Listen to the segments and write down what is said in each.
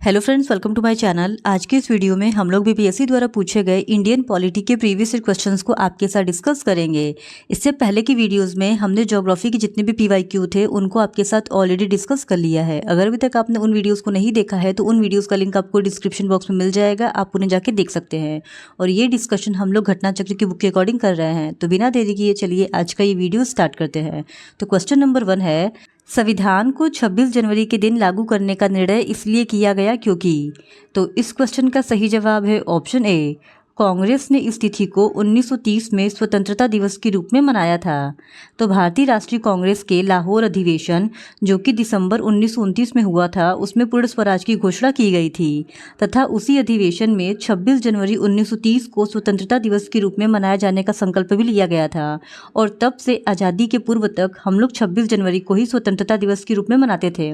Hello friends, welcome to my channel. आज के इस वीडियो में हम लोग बीपीएससी द्वारा पूछे गए इंडियन पॉलिटी के प्रीवियस ईयर क्वेश्चंस को आपके साथ डिस्कस करेंगे। इससे पहले की वीडियोस में हमने ज्योग्राफी के जितने भी पीवाईक्यू थे उनको आपके साथ ऑलरेडी डिस्कस कर लिया है। अगर अभी तक आपने उन वीडियोज़ को नहीं देखा है तो उन वीडियोज़ का लिंक आपको डिस्क्रिप्शन बॉक्स में मिल जाएगा, आप उन्हें जाके देख सकते हैं। और ये डिस्कशन हम लोग घटना चक्र की बुक के अकॉर्डिंग कर रहे हैं। तो बिना देरी किए चलिए आज का ये वीडियो स्टार्ट करते हैं। तो क्वेश्चन नंबर 1 है, संविधान को 26 जनवरी के दिन लागू करने का निर्णय इसलिए किया गया क्योंकि। तो इस क्वेश्चन का सही जवाब है ऑप्शन ए, कांग्रेस ने इस तिथि को 1930 में स्वतंत्रता दिवस के रूप में मनाया था। तो भारतीय राष्ट्रीय कांग्रेस के लाहौर अधिवेशन जो कि दिसंबर 1929 में हुआ था, उसमें पूर्ण स्वराज की घोषणा की गई थी तथा उसी अधिवेशन में 26 जनवरी 1930 को स्वतंत्रता दिवस के रूप में मनाया जाने का संकल्प भी लिया गया था। और तब से आज़ादी के पूर्व तक हम लोग 26 जनवरी को ही स्वतंत्रता दिवस के रूप में मनाते थे।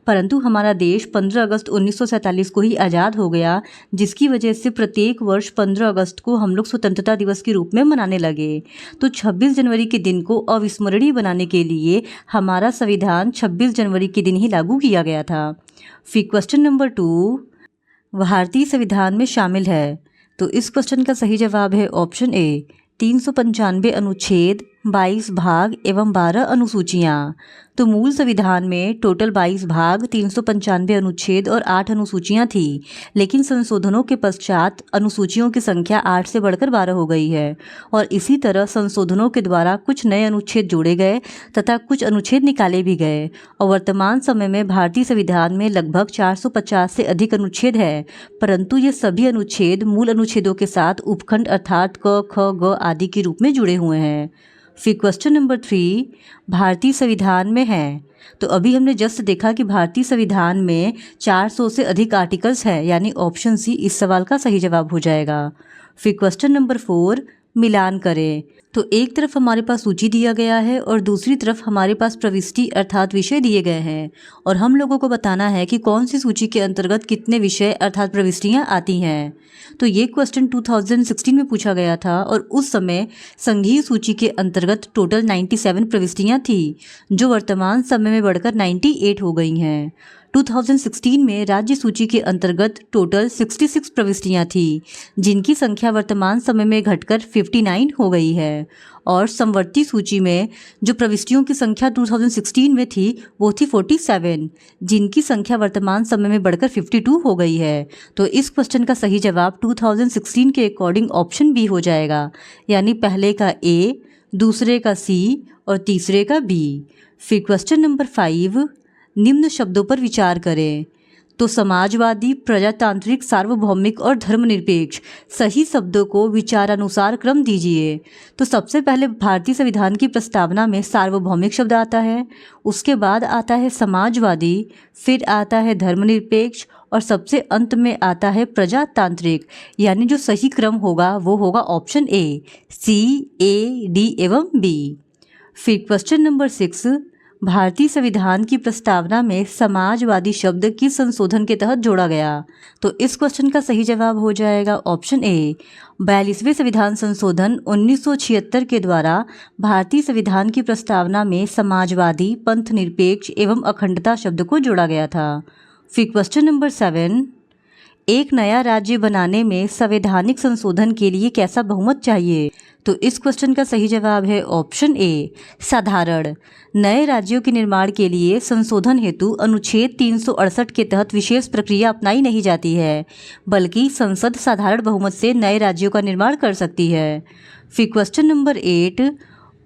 परंतु हमारा देश 15 अगस्त 1947 को ही आज़ाद हो गया, जिसकी वजह से प्रत्येक वर्ष 15 अगस्त को हम लोग स्वतंत्रता दिवस के रूप में मनाने लगे। तो 26 जनवरी के दिन को अविस्मरणीय बनाने के लिए हमारा संविधान 26 जनवरी के दिन ही लागू किया गया था। फिर क्वेश्चन नंबर 2 भारतीय संविधान में शामिल है। तो इस क्वेश्चन का सही जवाब है ऑप्शन ए, 395 अनुच्छेद, 22 भाग एवं 12 अनुसूचियाँ। तो मूल संविधान में टोटल 22 भाग, 395 अनुच्छेद और 8 अनुसूचियाँ थी, लेकिन संशोधनों के पश्चात अनुसूचियों की संख्या 8 से बढ़कर 12 हो गई है। और इसी तरह संशोधनों के द्वारा कुछ नए अनुच्छेद जोड़े गए तथा कुछ अनुच्छेद निकाले भी गए। और वर्तमान समय में भारतीय संविधान में लगभग 450 से अधिक अनुच्छेद है, परंतु ये सभी अनुच्छेद मूल अनुच्छेदों के साथ उपखंड अर्थात क, ख, ग आदि के रूप में जुड़े हुए हैं। फिर क्वेश्चन नंबर 3 भारतीय संविधान में है। तो अभी हमने जस्ट देखा कि भारतीय संविधान में 400 से अधिक आर्टिकल्स है, यानी ऑप्शन सी इस सवाल का सही जवाब हो जाएगा। फिर क्वेश्चन नंबर 4 मिलान करें। तो एक तरफ हमारे पास सूची दिया गया है और दूसरी तरफ हमारे पास प्रविष्टि अर्थात विषय दिए गए हैं, और हम लोगों को बताना है कि कौन सी सूची के अंतर्गत कितने विषय अर्थात प्रविष्टियाँ आती हैं। तो ये क्वेश्चन 2016 में पूछा गया था और उस समय संघीय सूची के अंतर्गत टोटल 97 प्रविष्टियाँ थी, जो वर्तमान समय में बढ़कर 98 हो गई हैं। 2016 में राज्य सूची के अंतर्गत टोटल 66 प्रविष्टियाँ थी, जिनकी संख्या वर्तमान समय में घटकर 59 हो गई है। और समवर्ती सूची में जो प्रविष्टियों की संख्या 2016 में थी वो थी 47, जिनकी संख्या वर्तमान समय में बढ़कर 52 हो गई है। तो इस क्वेश्चन का सही जवाब 2016 के अकॉर्डिंग ऑप्शन बी हो जाएगा, यानी पहले का ए, दूसरे का सी और तीसरे का बी। फिर क्वेश्चन नंबर 5 निम्न शब्दों पर विचार करें। तो समाजवादी, प्रजातांत्रिक, सार्वभौमिक और धर्मनिरपेक्ष सही शब्दों को विचारानुसार क्रम दीजिए। तो सबसे पहले भारतीय संविधान की प्रस्तावना में सार्वभौमिक शब्द आता है, उसके बाद आता है समाजवादी, फिर आता है धर्मनिरपेक्ष और सबसे अंत में आता है प्रजातांत्रिक। यानी जो सही क्रम होगा वो होगा option A, C, A, D एवं बी। फिर क्वेश्चन नंबर 6 भारतीय संविधान की प्रस्तावना में समाजवादी शब्द किस संशोधन के तहत जोड़ा गया। तो इस क्वेश्चन का सही जवाब हो जाएगा ऑप्शन ए, 42वें संविधान संशोधन 1976 के द्वारा भारतीय संविधान की प्रस्तावना में समाजवादी, पंथ निरपेक्ष एवं अखंडता शब्द को जोड़ा गया था। फिर क्वेश्चन नंबर 7 एक नया राज्य बनाने में संवैधानिक संशोधन के लिए कैसा बहुमत चाहिए। तो इस क्वेश्चन का सही जवाब है ऑप्शन ए, साधारण। नए राज्यों के निर्माण के लिए संशोधन हेतु अनुच्छेद 368 के तहत विशेष प्रक्रिया अपनाई नहीं जाती है, बल्कि संसद साधारण बहुमत से नए राज्यों का निर्माण कर सकती है। फिर क्वेश्चन नंबर 8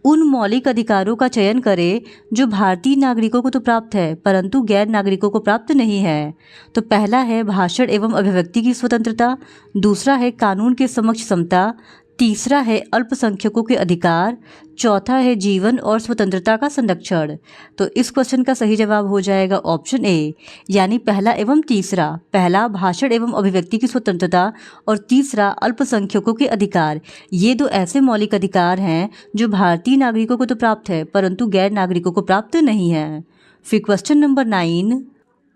उन मौलिक अधिकारों का चयन करें जो भारतीय नागरिकों को तो प्राप्त है परंतु गैर नागरिकों को प्राप्त नहीं है। तो पहला है भाषण एवं अभिव्यक्ति की स्वतंत्रता, दूसरा है कानून के समक्ष समता, तीसरा है अल्पसंख्यकों के अधिकार, चौथा है जीवन और स्वतंत्रता का संरक्षण। तो इस क्वेश्चन का सही जवाब हो जाएगा ऑप्शन ए, यानी पहला एवं तीसरा। पहला भाषण एवं अभिव्यक्ति की स्वतंत्रता और तीसरा अल्पसंख्यकों के अधिकार। ये दो ऐसे मौलिक अधिकार हैं जो भारतीय नागरिकों को तो प्राप्त है परंतु गैर नागरिकों को प्राप्त नहीं है। फिर क्वेश्चन नंबर 9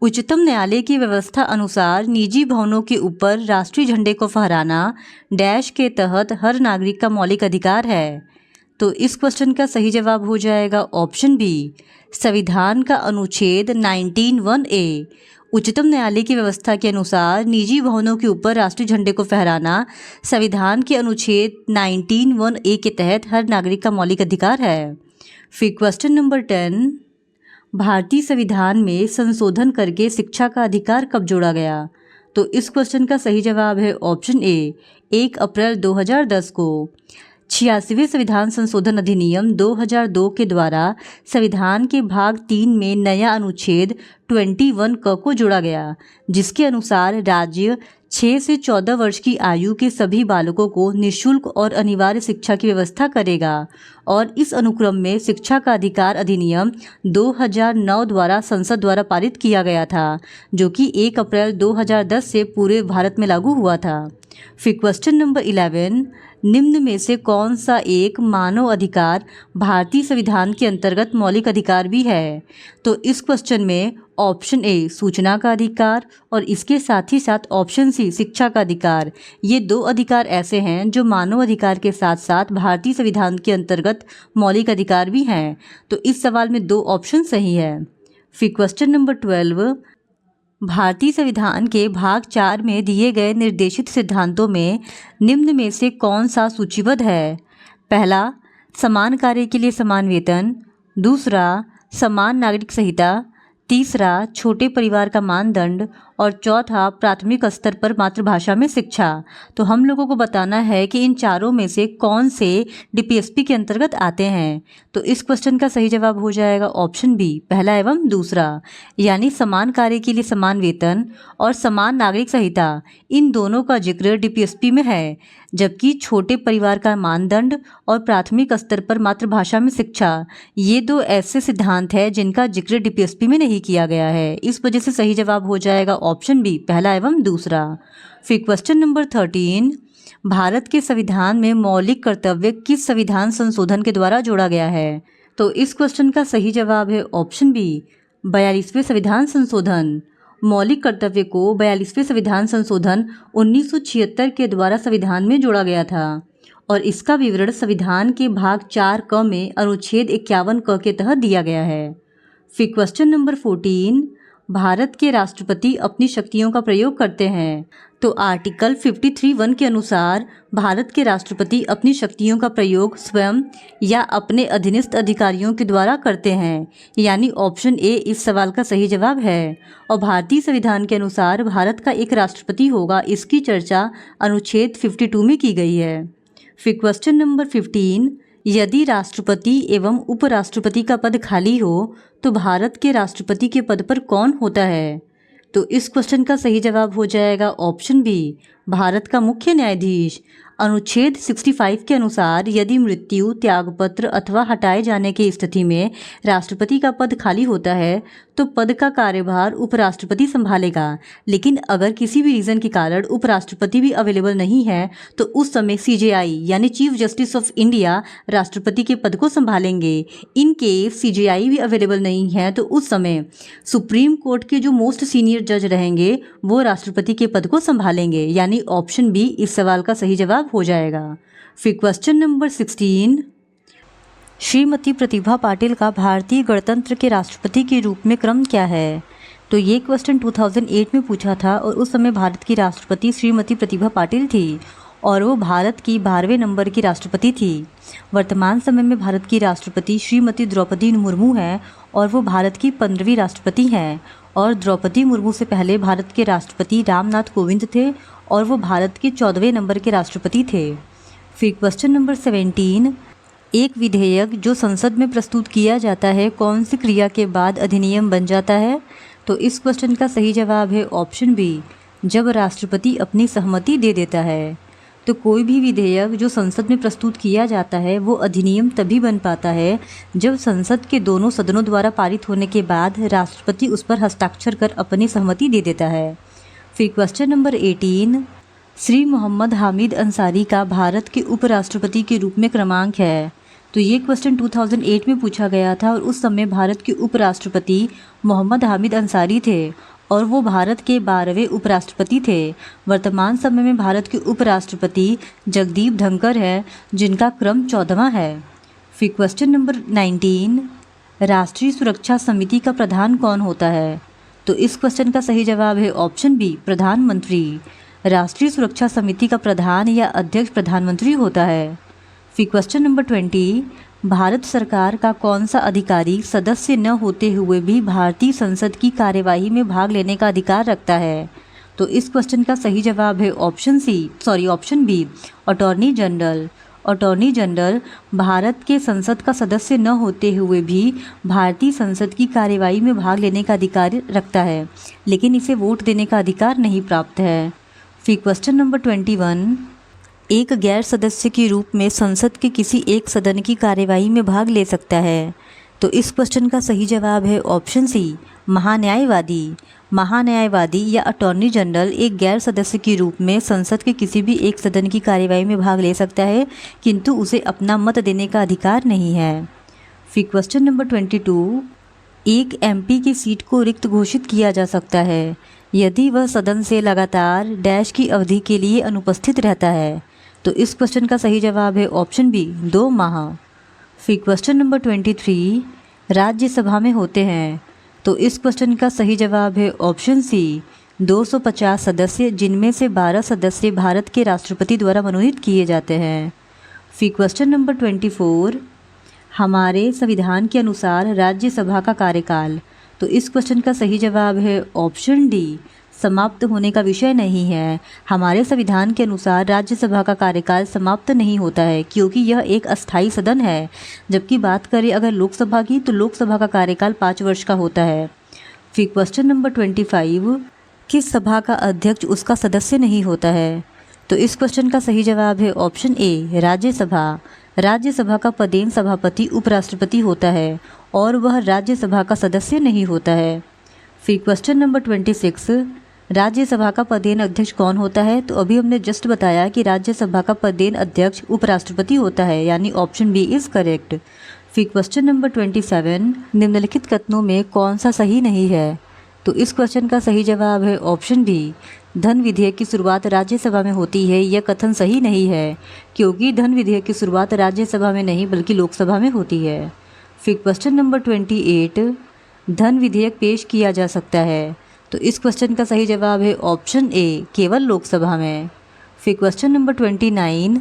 उच्चतम न्यायालय की व्यवस्था अनुसार निजी भवनों के ऊपर राष्ट्रीय झंडे को फहराना डैश के तहत हर नागरिक का मौलिक अधिकार है। तो इस क्वेश्चन का सही जवाब हो जाएगा ऑप्शन बी, संविधान का अनुच्छेद 19(1)(a उच्चतम न्यायालय की व्यवस्था के अनुसार निजी भवनों के ऊपर राष्ट्रीय झंडे को फहराना संविधान के अनुच्छेद 19(1)(a) के तहत हर नागरिक का मौलिक अधिकार है। फिर क्वेश्चन नंबर 10, भारतीय संविधान में संशोधन करके शिक्षा का अधिकार कब जोड़ा गया? तो इस क्वेश्चन का सही जवाब है ऑप्शन ए, 1 अप्रैल 2010 को। 86वें संविधान संशोधन अधिनियम 2002 के द्वारा संविधान के भाग 3 में नया अनुच्छेद 21 क को जोड़ा गया, जिसके अनुसार राज्य 6 से 14 वर्ष की आयु के सभी बालकों को निःशुल्क और अनिवार्य शिक्षा की व्यवस्था करेगा और इस अनुक्रम में शिक्षा का अधिकार अधिनियम 2009 द्वारा संसद द्वारा पारित किया गया था, जो कि 1 अप्रैल 2010 से पूरे भारत में लागू हुआ था। फिर क्वेश्चन नंबर 11, निम्न में से कौन सा एक मानव अधिकार भारतीय संविधान के अंतर्गत मौलिक अधिकार भी है? तो इस क्वेश्चन में ऑप्शन ए सूचना का अधिकार और इसके साथ ही साथ ऑप्शन सी शिक्षा का अधिकार, ये दो अधिकार ऐसे हैं जो मानव अधिकार के साथ साथ भारतीय संविधान के अंतर्गत मौलिक अधिकार भी हैं। तो इस सवाल में दो ऑप्शन सही है। फिर क्वेश्चन नंबर 12, भारतीय संविधान के भाग 4 में दिए गए निर्देशित सिद्धांतों में निम्न में से कौन सा सूचीबद्ध है? पहला, समान कार्य के लिए समान वेतन। दूसरा, समान नागरिक संहिता। तीसरा, छोटे परिवार का मानदंड। और चौथा, प्राथमिक स्तर पर मातृभाषा में शिक्षा। तो हम लोगों को बताना है कि इन चारों में से कौन से डीपीएसपी के अंतर्गत आते हैं। तो इस क्वेश्चन का सही जवाब हो जाएगा ऑप्शन बी, पहला एवं दूसरा, यानी समान कार्य के लिए समान वेतन और समान नागरिक संहिता, इन दोनों का जिक्र डीपीएसपी में है, जबकि छोटे परिवार का मानदंड और प्राथमिक स्तर पर मातृभाषा में शिक्षा, ये दो ऐसे सिद्धांत हैं जिनका जिक्र डीपीएसपी में नहीं किया गया है। इस वजह से सही जवाब हो जाएगा ऑप्शन बी, पहला एवं दूसरा। फिर क्वेश्चन नंबर 13, भारत के संविधान में मौलिक कर्तव्य किस संविधान संशोधन के द्वारा जोड़ा गया है? तो इस क्वेश्चन का सही जवाब है ऑप्शन बी, 42वें संविधान संशोधन। मौलिक कर्तव्य को 42वें संविधान संशोधन 1976 के द्वारा संविधान में जोड़ा गया था और इसका विवरण संविधान के भाग 4 क में अनुच्छेद 51 क के तहत दिया गया है। फिर क्वेश्चन नंबर 14, भारत के राष्ट्रपति अपनी शक्तियों का प्रयोग करते हैं। तो आर्टिकल 53(1) के अनुसार भारत के राष्ट्रपति अपनी शक्तियों का प्रयोग स्वयं या अपने अधीनस्थ अधिकारियों के द्वारा करते हैं, यानी ऑप्शन ए इस सवाल का सही जवाब है। और भारतीय संविधान के अनुसार भारत का एक राष्ट्रपति होगा, इसकी चर्चा अनुच्छेद 52 में की गई है। फिर क्वेश्चन नंबर 15, यदि राष्ट्रपति एवं उपराष्ट्रपति का पद खाली हो तो भारत के राष्ट्रपति के पद पर कौन होता है? तो इस क्वेश्चन का सही जवाब हो जाएगा ऑप्शन बी, भारत का मुख्य न्यायाधीश। अनुच्छेद 65 के अनुसार यदि मृत्यु, त्यागपत्र अथवा हटाए जाने की स्थिति में राष्ट्रपति का पद खाली होता है तो पद का कार्यभार उपराष्ट्रपति संभालेगा, लेकिन अगर किसी भी रीज़न के कारण उपराष्ट्रपति भी अवेलेबल नहीं है तो उस समय सीजेआई यानी चीफ जस्टिस ऑफ इंडिया राष्ट्रपति के पद को संभालेंगे। इन केस सीजेआई भी अवेलेबल नहीं है तो उस समय सुप्रीम कोर्ट के जो मोस्ट सीनियर जज रहेंगे वो राष्ट्रपति के पद को संभालेंगे, यानी ऑप्शन बी इस सवाल का सही जवाब हो जाएगा। फिर क्वेश्चन नंबर 16, श्रीमती प्रतिभा पाटिल का भारतीय गणतंत्र के राष्ट्रपति के रूप में क्रम क्या है? तो ये क्वेश्चन 2008 में पूछा था और उस समय भारत की राष्ट्रपति श्रीमती प्रतिभा पाटिल थी और वो भारत की 12वें नंबर की राष्ट्रपति थी। वर्तमान समय में भारत की राष्ट्रपति श्रीमती द्रौपदी मुर्मू हैं और वो भारत की 15वीं राष्ट्रपति हैं और द्रौपदी मुर्मू से पहले भारत के राष्ट्रपति रामनाथ कोविंद थे और वो भारत के 14वें नंबर के राष्ट्रपति थे। फिर क्वेश्चन नंबर 17, एक विधेयक जो संसद में प्रस्तुत किया जाता है कौन सी क्रिया के बाद अधिनियम बन जाता है? तो इस क्वेश्चन का सही जवाब है ऑप्शन बी, जब राष्ट्रपति अपनी सहमति दे देता है। तो कोई भी विधेयक जो संसद में प्रस्तुत किया जाता है वो अधिनियम तभी बन पाता है जब संसद के दोनों सदनों द्वारा पारित होने के बाद राष्ट्रपति उस पर हस्ताक्षर कर अपनी सहमति दे देता है। फिर क्वेश्चन नंबर 18, श्री मोहम्मद हामिद अंसारी का भारत के उपराष्ट्रपति के रूप में क्रमांक है। तो ये क्वेश्चन 2008 में पूछा गया था और उस समय भारत के उपराष्ट्रपति मोहम्मद हामिद अंसारी थे और वो भारत के 12वें उपराष्ट्रपति थे। वर्तमान समय में भारत के उपराष्ट्रपति जगदीप धनखड़ हैं जिनका क्रम 14वां है। फिर क्वेश्चन नंबर 19, राष्ट्रीय सुरक्षा समिति का प्रधान कौन होता है? तो इस क्वेश्चन का सही जवाब है ऑप्शन बी, प्रधानमंत्री। राष्ट्रीय सुरक्षा समिति का प्रधान या अध्यक्ष प्रधानमंत्री होता है। फिर क्वेश्चन नंबर 20, भारत सरकार का कौन सा अधिकारी सदस्य न होते हुए भी भारतीय संसद की कार्यवाही में भाग लेने का अधिकार रखता है? तो इस क्वेश्चन का सही जवाब है option B, attorney general. Attorney general भारत के संसद का सदस्य न होते हुए भी भारतीय संसद की कार्यवाही में भाग लेने का अधिकार रखता है, लेकिन इसे वोट देने का अधिकार नहीं प्राप्त है। फिर क्वेश्चन नंबर 21, एक गैर सदस्य के रूप में संसद के किसी एक सदन की कार्यवाही में भाग ले सकता है? तो इस क्वेश्चन का सही जवाब है ऑप्शन सी, महान्यायवादी। महान्यायवादी या अटॉर्नी जनरल एक गैर सदस्य के रूप में संसद के किसी भी एक सदन की कार्यवाही में भाग ले सकता है, किंतु उसे अपना मत देने का अधिकार नहीं है। फिर क्वेश्चन नंबर 22, एक एमपी की सीट को रिक्त घोषित किया जा सकता है यदि वह सदन से लगातार डैश की अवधि के लिए अनुपस्थित रहता है। तो इस क्वेश्चन का सही जवाब है ऑप्शन बी, 2 माह। फिर क्वेश्चन नंबर 23, राज्यसभा में होते हैं? तो इस क्वेश्चन का सही जवाब है ऑप्शन सी, 250 सदस्य, जिनमें से 12 सदस्य भारत के राष्ट्रपति द्वारा मनोनीत किए जाते हैं। फिर क्वेश्चन नंबर 24, हमारे संविधान के अनुसार राज्यसभा का कार्यकाल? तो इस क्वेश्चन का सही जवाब है ऑप्शन डी, समाप्त होने का विषय नहीं है। हमारे संविधान के अनुसार राज्यसभा का कार्यकाल समाप्त नहीं होता है, क्योंकि यह एक अस्थायी सदन है। जबकि बात करें अगर लोकसभा की, तो लोकसभा का कार्यकाल 5 वर्ष का होता है। फिर क्वेश्चन नंबर 25, किस सभा का अध्यक्ष उसका सदस्य नहीं होता है? तो इस क्वेश्चन का सही जवाब है ऑप्शन ए, राज्यसभा। राज्यसभा का पदेन सभापति उपराष्ट्रपति होता है और वह राज्यसभा का सदस्य नहीं होता है। फिर क्वेश्चन नंबर 26, राज्यसभा का पदेन अध्यक्ष कौन होता है? तो अभी हमने जस्ट बताया कि राज्यसभा का पदेन अध्यक्ष उपराष्ट्रपति होता है, यानी ऑप्शन बी इज़ करेक्ट। फिर क्वेश्चन नंबर 27, निम्नलिखित कथनों में कौन सा सही नहीं है? तो इस क्वेश्चन का सही जवाब है ऑप्शन डी, धन विधेयक की शुरुआत राज्यसभा में होती है। यह कथन सही नहीं है, क्योंकि धन विधेयक की शुरुआत राज्यसभा में नहीं बल्कि लोकसभा में होती है। फिर क्वेश्चन नंबर 28, धन विधेयक पेश किया जा सकता है? तो इस क्वेश्चन का सही जवाब है ऑप्शन ए, केवल लोकसभा में। फिर क्वेश्चन नंबर 29,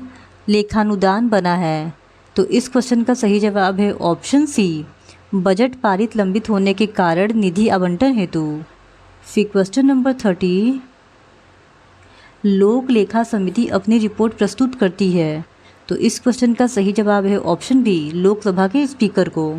लेखानुदान बना है? तो इस क्वेश्चन का सही जवाब है ऑप्शन सी, बजट पारित लंबित होने के कारण निधि आवंटन हेतु। फिर क्वेश्चन नंबर 30, लोक लेखा समिति अपनी रिपोर्ट प्रस्तुत करती है? तो इस क्वेश्चन का सही जवाब है ऑप्शन बी, लोकसभा के स्पीकर को।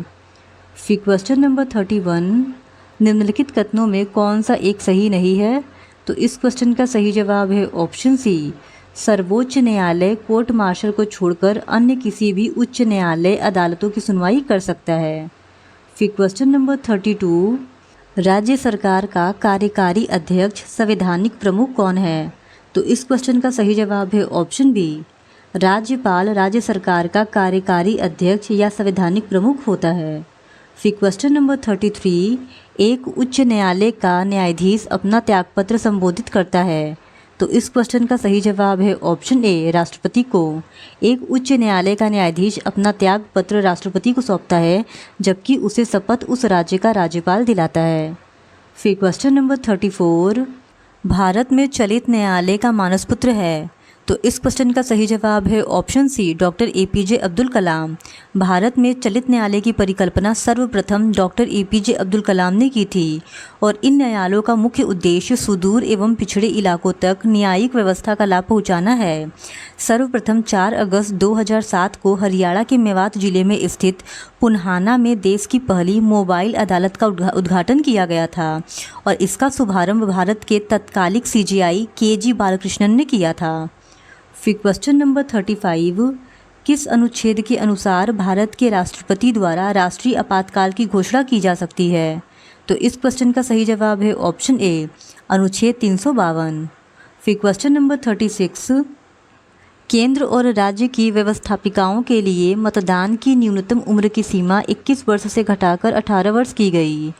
फिर क्वेश्चन नंबर 31, निम्नलिखित कथनों में कौन सा एक सही नहीं है? तो इस क्वेश्चन का सही जवाब है ऑप्शन सी, सर्वोच्च न्यायालय कोर्ट मार्शल को छोड़कर अन्य किसी भी उच्च न्यायालय अदालतों की सुनवाई कर सकता है। फिर क्वेश्चन नंबर 32, राज्य सरकार का कार्यकारी अध्यक्ष संवैधानिक प्रमुख कौन है? तो इस क्वेश्चन का सही जवाब है ऑप्शन बी, राज्यपाल राज्य सरकार का कार्यकारी अध्यक्ष या संवैधानिक प्रमुख होता है। फिर क्वेश्चन नंबर 33, एक उच्च न्यायालय का न्यायाधीश अपना त्यागपत्र संबोधित करता है? तो इस क्वेश्चन का सही जवाब है ऑप्शन ए, राष्ट्रपति को। एक उच्च न्यायालय का न्यायाधीश अपना त्यागपत्र राष्ट्रपति को सौंपता है, जबकि उसे शपथ उस राज्य का राज्यपाल दिलाता है। फिर क्वेश्चन नंबर 34, भारत में चलित न्यायालय का मानसपुत्र है? तो इस क्वेश्चन का सही जवाब है option C, doctor APJ Abdul Kalam. Bharat में चलित न्यायालय की परिकल्पना सर्वप्रथम डॉक्टर APJ अब्दुल कलाम ने की थी और इन न्यायालयों का मुख्य उद्देश्य सुदूर एवं पिछड़े इलाकों तक न्यायिक व्यवस्था का लाभ पहुंचाना है। सर्वप्रथम 4 अगस्त 2007 को हरियाणा के मेवात जिले में स्थित पुन्हाना में देश की पहली मोबाइल अदालत का उद्घाटन किया गया था और इसका शुभारंभ भारत के तत्कालिक CJI KG बालकृष्णन ने किया था। फिर क्वेश्चन नंबर 35, किस अनुच्छेद के अनुसार भारत के राष्ट्रपति द्वारा राष्ट्रीय आपातकाल की घोषणा की जा सकती है? तो इस क्वेश्चन का सही जवाब है ऑप्शन ए, अनुच्छेद 352। फिर क्वेश्चन नंबर 36, केंद्र और राज्य की व्यवस्थापिकाओं के लिए मतदान की न्यूनतम उम्र की सीमा 21 वर्ष से घटाकर 18 वर्ष की गई।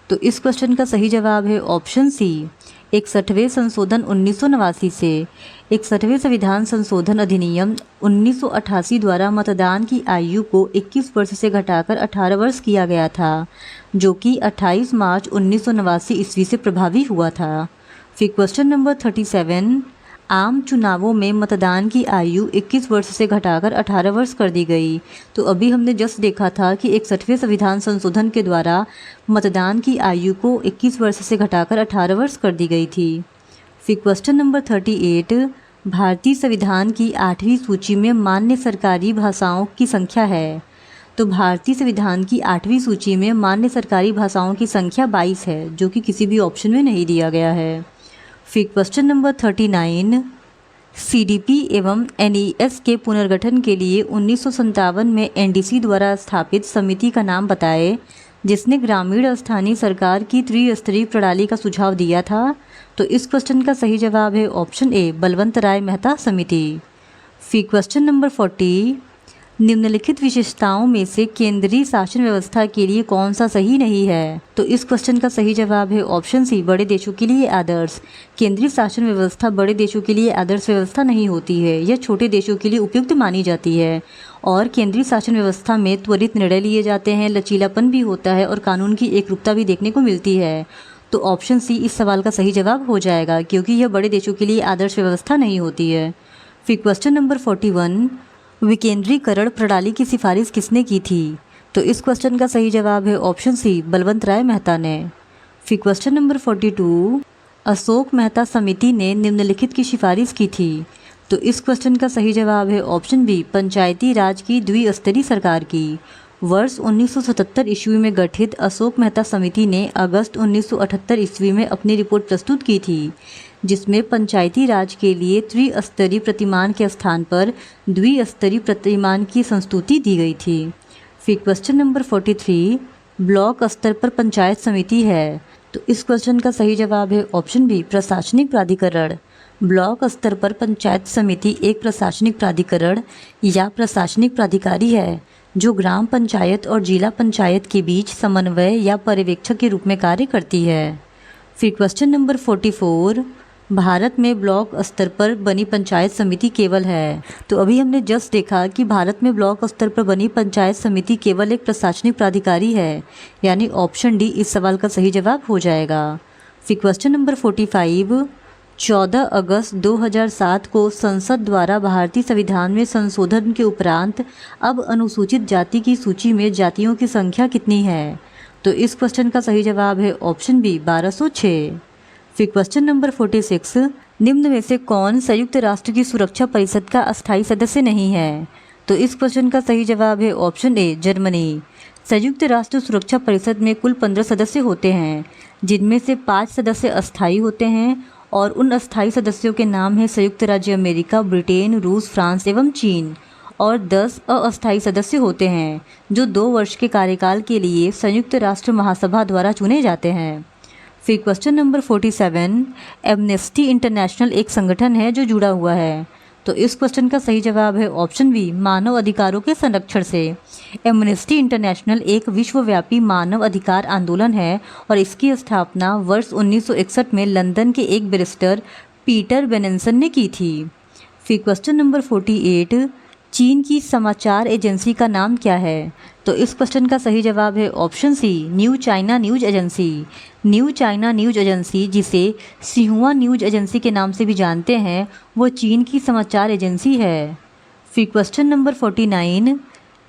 तो इस क्वेश्चन का सही जवाब है ऑप्शन सी, 61वें संशोधन 1989 से। 61वें संविधान संशोधन अधिनियम 1988 द्वारा मतदान की आयु को 21 वर्ष से घटाकर 18 वर्ष किया गया था, जो कि 28 मार्च 1989 ईस्वी से प्रभावी हुआ था। फिर क्वेश्चन नंबर 37, आम चुनावों में मतदान की आयु 21 वर्ष से घटाकर 18 वर्ष कर दी गई। तो अभी हमने जस्ट देखा था कि 61वें संविधान संशोधन के द्वारा मतदान की आयु को 21 वर्ष से घटाकर 18 वर्ष कर दी गई थी। फिर क्वेश्चन नंबर 38, भारतीय संविधान की 8वीं सूची में मान्य सरकारी भाषाओं की संख्या है। तो भारतीय संविधान की 8वीं सूची में मान्य सरकारी भाषाओं की संख्या 22 है, जो कि किसी भी ऑप्शन में नहीं दिया गया है। फिर क्वेश्चन नंबर 39, सीडीपी एवं एनईएस के पुनर्गठन के लिए 1957 में एनडीसी द्वारा स्थापित समिति का नाम बताएं, जिसने ग्रामीण स्थानीय सरकार की त्रिस्तरीय प्रणाली का सुझाव दिया था। तो इस क्वेश्चन का सही जवाब है ऑप्शन ए, बलवंत राय मेहता समिति। फिर क्वेश्चन नंबर 40, निम्नलिखित विशेषताओं में से केंद्रीय शासन व्यवस्था के लिए कौन सा सही नहीं है। तो इस क्वेश्चन का सही जवाब है ऑप्शन सी, बड़े देशों के लिए आदर्श। केंद्रीय शासन व्यवस्था बड़े देशों के लिए आदर्श व्यवस्था नहीं होती है, यह छोटे देशों के लिए उपयुक्त मानी जाती है। और केंद्रीय शासन व्यवस्था में त्वरित निर्णय लिए जाते हैं, लचीलापन भी होता है और कानून की एकरूपता भी देखने को मिलती है। तो ऑप्शन सी इस सवाल का सही जवाब हो जाएगा, क्योंकि यह बड़े देशों के लिए आदर्श व्यवस्था नहीं होती है। फिर क्वेश्चन नंबर 41, विकेंद्रीकरण प्रणाली की सिफारिश किसने की थी। तो इस क्वेश्चन का सही जवाब है ऑप्शन सी, बलवंत राय मेहता ने। फिर क्वेश्चन नंबर 42, अशोक मेहता समिति ने निम्नलिखित की सिफारिश की थी। तो इस क्वेश्चन का सही जवाब है ऑप्शन बी, पंचायती राज की द्विस्तरीय सरकार की। वर्ष 1977 ईस्वी में गठित अशोक मेहता समिति ने अगस्त 1978 ईस्वी में अपनी रिपोर्ट प्रस्तुत की थी, जिसमें पंचायती राज के लिए त्रिस्तरीय प्रतिमान के स्थान पर द्विस्तरीय प्रतिमान की संस्तुति दी गई थी। फिर क्वेश्चन नंबर 43, ब्लॉक स्तर पर पंचायत समिति है। तो इस क्वेश्चन का सही जवाब है ऑप्शन बी, प्रशासनिक प्राधिकरण। ब्लॉक स्तर पर पंचायत समिति एक प्रशासनिक प्राधिकरण या प्रशासनिक प्राधिकारी है, जो ग्राम पंचायत और जिला पंचायत के बीच समन्वय या पर्यवेक्षक के रूप में कार्य करती है। फिर क्वेश्चन नंबर 44, भारत में ब्लॉक स्तर पर बनी पंचायत समिति केवल है। तो अभी हमने जस्ट देखा कि भारत में ब्लॉक स्तर पर बनी पंचायत समिति केवल एक प्रशासनिक प्राधिकारी है, यानी ऑप्शन डी इस सवाल का सही जवाब हो जाएगा। फिर क्वेश्चन नंबर 45, 14 अगस्त 2007 को संसद द्वारा भारतीय संविधान में संशोधन के उपरांत अब अनुसूचित जाति की सूची में जातियों की संख्या कितनी है। तो इस क्वेश्चन का सही जवाब है ऑप्शन बी, 1206। फिर क्वेश्चन नंबर 46, निम्न में से कौन संयुक्त राष्ट्र की सुरक्षा परिषद का अस्थायी सदस्य नहीं है। तो इस क्वेश्चन का सही जवाब है ऑप्शन ए, जर्मनी। संयुक्त राष्ट्र सुरक्षा परिषद में कुल 15 सदस्य होते हैं, जिनमें से 5 सदस्य अस्थायी होते हैं और उन अस्थायी सदस्यों के नाम हैं संयुक्त राज्य अमेरिका, ब्रिटेन, रूस, फ्रांस एवं चीन। और 10 अस्थायी सदस्य होते हैं, जो 2 वर्ष के कार्यकाल के लिए संयुक्त राष्ट्र महासभा द्वारा चुने जाते हैं। फिर क्वेश्चन नंबर 47, एमनेस्टी इंटरनेशनल एक संगठन है जो जुड़ा हुआ है। तो इस क्वेश्चन का सही जवाब है ऑप्शन बी, मानव अधिकारों के संरक्षण से। एमनेस्टी इंटरनेशनल एक विश्वव्यापी मानव अधिकार आंदोलन है और इसकी स्थापना वर्ष 1961 में लंदन के एक बैरिस्टर पीटर बेनेंसन ने की थी। फिर क्वेश्चन नंबर 48, चीन की समाचार एजेंसी का नाम क्या है। तो इस क्वेश्चन का सही जवाब है option C, new China news agency. New China news agency, जिसे सिहुआ न्यूज एजेंसी के नाम से भी जानते हैं, वो चीन की समाचार एजेंसी है। फिर क्वेश्चन नंबर 49,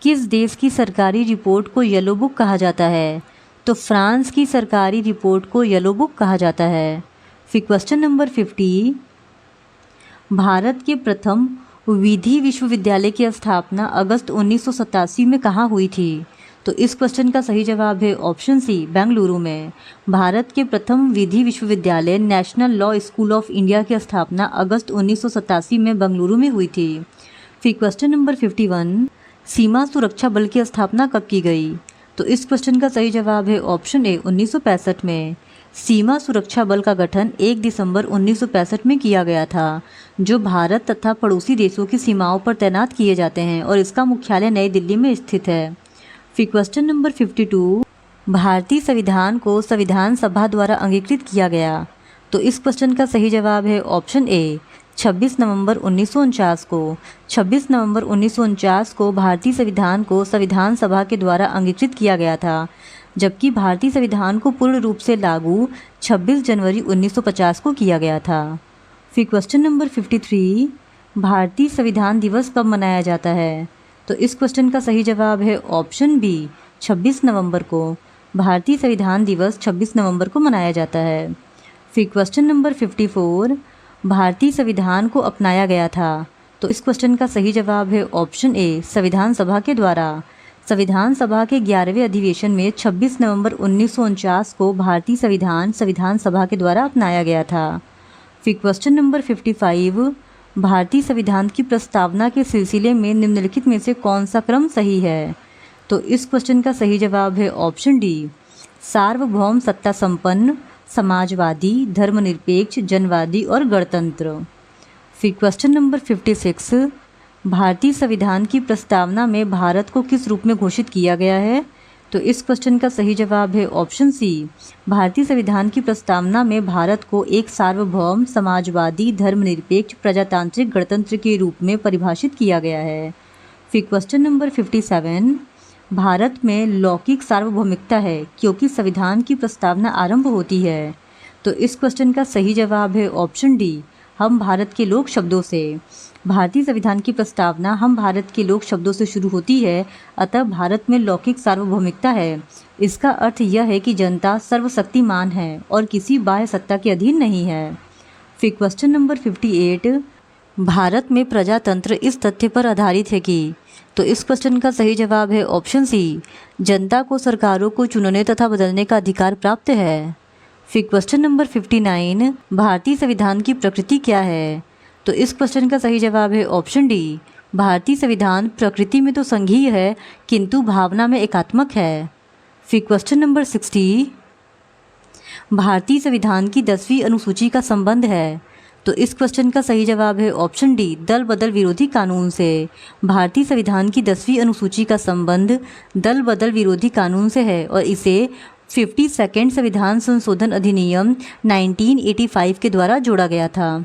किस देश की सरकारी रिपोर्ट को येलो बुक कहा जाता है। तो फ्रांस की सरकारी रिपोर्ट को येलो बुक कहा जाता है। फिर क्वेश्चन नंबर 50, भारत के प्रथम विधि विश्वविद्यालय की स्थापना अगस्त 1987 में कहाँ हुई थी। तो इस क्वेश्चन का सही जवाब है ऑप्शन सी, बेंगलुरु में। भारत के प्रथम विधि विश्वविद्यालय national law school of India की स्थापना अगस्त 1987 में बेंगलुरु में हुई थी। फिर क्वेश्चन नंबर 51, सीमा सुरक्षा बल की स्थापना कब की गई। तो इस क्वेश्चन का सही जवाब है ऑप्शन ए, 1965 में। सीमा सुरक्षा बल का गठन 1 दिसंबर 1965 में किया गया था, जो भारत तथा पड़ोसी देशों की सीमाओं पर तैनात किए जाते हैं और इसका मुख्यालय नई दिल्ली में स्थित है। फिर क्वेश्चन नंबर 52, भारतीय संविधान को संविधान सभा द्वारा अंगीकृत किया गया। तो इस क्वेश्चन का सही जवाब है ऑप्शन ए 26 नवंबर 1949 को। 26 नवंबर 1949 को भारतीय संविधान को संविधान सभा के द्वारा अंगीकृत किया गया था, जबकि भारतीय संविधान को पूर्ण रूप से लागू 26 जनवरी 1950 को किया गया था। फिर क्वेश्चन नंबर 53, भारतीय संविधान दिवस कब मनाया जाता है? तो इस क्वेश्चन का सही जवाब है ऑप्शन बी 26 नवंबर को। भारतीय संविधान दिवस 26 नवंबर को मनाया जाता है। फिर क्वेश्चन नंबर 54, भारतीय संविधान को अपनाया गया था। तो इस क्वेश्चन का सही जवाब है ऑप्शन ए संविधान सभा के द्वारा। संविधान सभा के 11वें अधिवेशन में 26 नवंबर 1949 को भारतीय संविधान सभा के द्वारा अपनाया गया था। फिर क्वेश्चन नंबर 55, भारतीय संविधान की प्रस्तावना के सिलसिले में निम्नलिखित में से कौन सा क्रम सही है? तो इस क्वेश्चन का सही जवाब है ऑप्शन डी सार्वभौम सत्ता संपन्न, समाजवादी, धर्मनिरपेक्ष, जनवादी और गणतंत्र। फिर क्वेश्चन नंबर 56, भारतीय संविधान की प्रस्तावना में भारत को किस रूप में घोषित किया गया है? तो इस क्वेश्चन का सही जवाब है ऑप्शन सी भारतीय संविधान की प्रस्तावना में भारत को एक सार्वभौम, समाजवादी, धर्मनिरपेक्ष, प्रजातांत्रिक गणतंत्र के रूप में परिभाषित किया गया है। फिर क्वेश्चन नंबर 57, भारत में लौकिक सार्वभौमिकता है क्योंकि संविधान की प्रस्तावना आरंभ होती है। तो इस क्वेश्चन का सही जवाब है ऑप्शन डी हम भारत के लोक शब्दों से। भारतीय संविधान की प्रस्तावना हम भारत के लोक शब्दों से शुरू होती है, अतः भारत में लौकिक सार्वभौमिकता है। इसका अर्थ यह है कि जनता सर्वशक्तिमान है और किसी बाह्य सत्ता के अधीन नहीं है। फिर क्वेश्चन नंबर 58, भारत में प्रजातंत्र इस तथ्य पर आधारित है कि। तो इस क्वेश्चन का सही जवाब है ऑप्शन सी जनता को सरकारों को चुनने तथा बदलने का अधिकार प्राप्त है। फिर क्वेश्चन नंबर 59, भारतीय संविधान की प्रकृति क्या है? तो इस क्वेश्चन का सही जवाब है ऑप्शन डी भारतीय संविधान प्रकृति में तो संघीय है किंतु भावना में एकात्मक है। फिर क्वेश्चन नंबर 60, भारतीय संविधान की 10वीं अनुसूची का संबंध है। तो इस क्वेश्चन का सही जवाब है ऑप्शन डी दल बदल विरोधी कानून से। भारतीय संविधान की 10वीं अनुसूची का संबंध दल बदल विरोधी कानून से है और इसे 52 संविधान संशोधन अधिनियम 1985 के द्वारा जोड़ा गया था।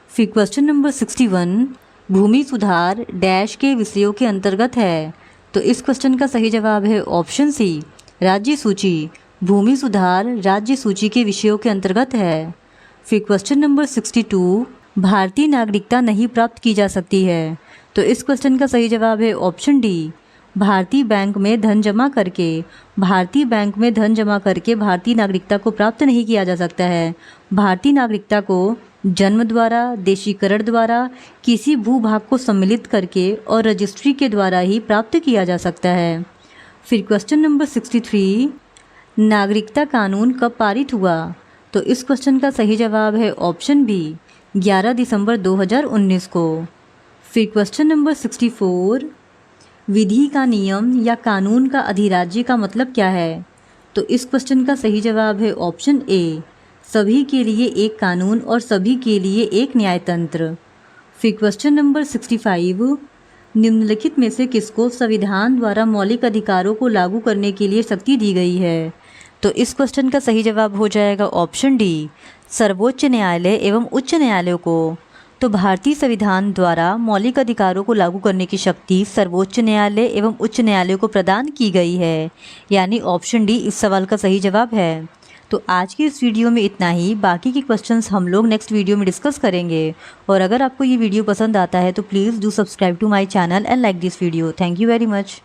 फिर क्वेश्चन नंबर 61, भूमि सुधार डैश के विषयों के अंतर्गत है। तो इस क्वेश्चन का सही जवाब है ऑप्शन सी राज्य सूची। भूमि सुधार राज्य सूची के विषयों के अंतर्गत है। फिर क्वेश्चन नंबर 62, भारतीय नागरिकता नहीं प्राप्त की जा सकती है। तो इस क्वेश्चन का सही जवाब है ऑप्शन डी भारतीय बैंक में धन जमा करके। भारतीय बैंक में धन जमा करके भारतीय नागरिकता को प्राप्त नहीं किया जा सकता है। भारतीय नागरिकता को जन्म द्वारा, देशीकरण द्वारा, किसी भूभाग को सम्मिलित करके और रजिस्ट्री के द्वारा ही प्राप्त किया जा सकता है। फिर क्वेश्चन नंबर 63, नागरिकता कानून कब पारित हुआ? तो इस क्वेश्चन का सही जवाब है ऑप्शन बी 11 दिसंबर 2019 को। फिर क्वेश्चन नंबर 64, विधि का नियम या कानून का अधिराज्य का मतलब क्या है? तो इस क्वेश्चन का सही जवाब है ऑप्शन ए सभी के लिए एक कानून और सभी के लिए एक न्यायतंत्र। फिर क्वेश्चन नंबर 65, निम्नलिखित में से किसको संविधान द्वारा मौलिक अधिकारों को लागू करने के लिए शक्ति दी गई है? तो इस क्वेश्चन का सही जवाब हो जाएगा ऑप्शन डी सर्वोच्च न्यायालय एवं उच्च न्यायालयों को। तो भारतीय संविधान द्वारा मौलिक अधिकारों को लागू करने की शक्ति सर्वोच्च न्यायालय एवं उच्च न्यायालयों को प्रदान की गई है, यानी ऑप्शन डी इस सवाल का सही जवाब है। तो आज की इस वीडियो में इतना ही। बाकी के क्वेश्चंस हम लोग नेक्स्ट वीडियो में डिस्कस करेंगे। और अगर आपको ये वीडियो पसंद आता है तो please do subscribe to my channel and like this video. Thank you very much.